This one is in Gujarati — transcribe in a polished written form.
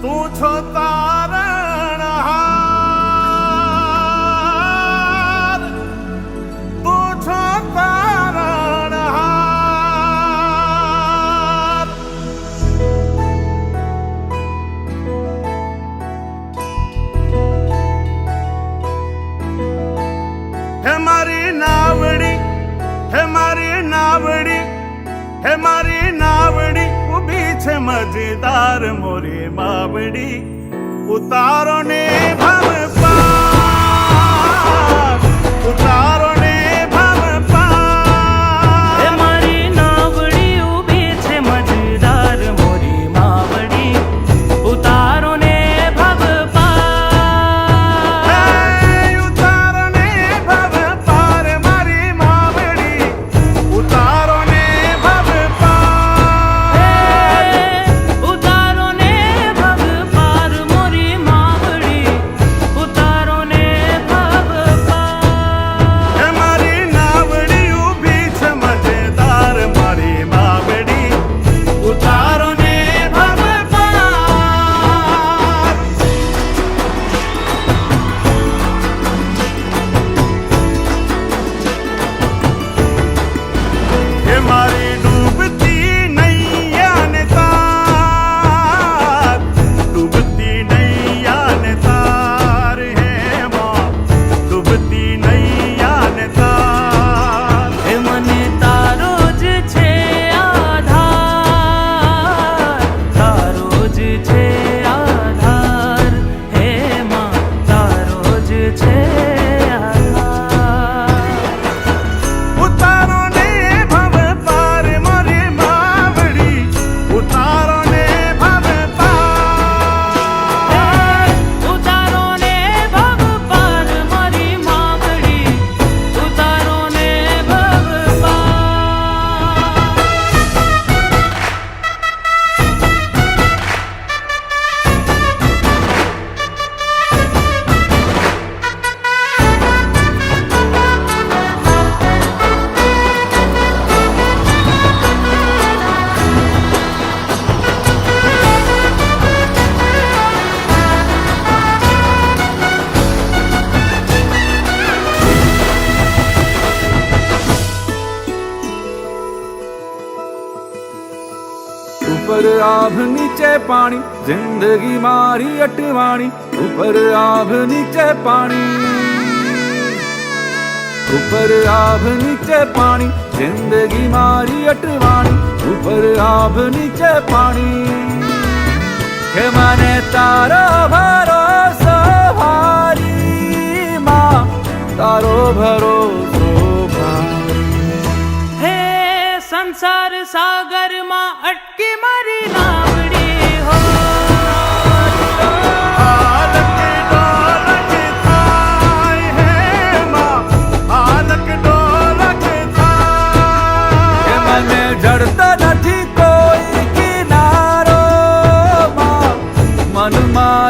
તું છો તારણહાર, તું છો તારણહાર. હે મારી નાવડી, હે મારી નાવડી, હે મારી નાવડી ઊભી છે મજેદાર મોરી માવડી. ઉતારો ને ભવ પાર, ઉતારો ને ભવ પાર. હે મારી નાવડી ઊભી છે મજેદાર મોરી માવડી. ઉતારો ને ભવ પાર. ઉતારો ને ભવ પાર મારી માવડી. ઉતારો ને ભવ પાર. ઉતારો ને ભવ પાર મોરી માવડી. ઉતારો ને ભવ પાર. હે મારી નાવડી ઊભી છે મજેદાર મારી માવડી. ઉતારો ને ભવ પાર. હે મારી ડૂબતી નૈયા ને તાર, ડૂબતી નૈયા ને તાર. હે માં ડૂબતી નૈયા ને તાર. હે મને તારો જ છે આધાર, તારો જ છે આધાર. હે માં તારો જ છે આધાર. ઉતારો ને ભવ પાર મારી માવડી. ઉતારો ને ભવ પાર. ઉતારો ને ભવ પાર મારી માવડી. ઉતારો ને ભવ પાર. ઉપર આભ નીચે પાણી, જિંદગી મારી અટવાણી. ઉપર આભ નીચે પાણી, ઉપર આભ નીચે પાણી, જિંદગી મારી અટવાણી. ઉપર આભ નીચે પાણી. કે મને તારો ભરોસો ભારી માં, તારો ભરોસો ભારી. હે સંસાર સાગરમાં અટકી મારી નાવડી હો. હાલક ડોલક થાય હે માં, હાલક ડોલક થાય. કે મને જડતો નથી કોઈ કિનારો માં, મનમાં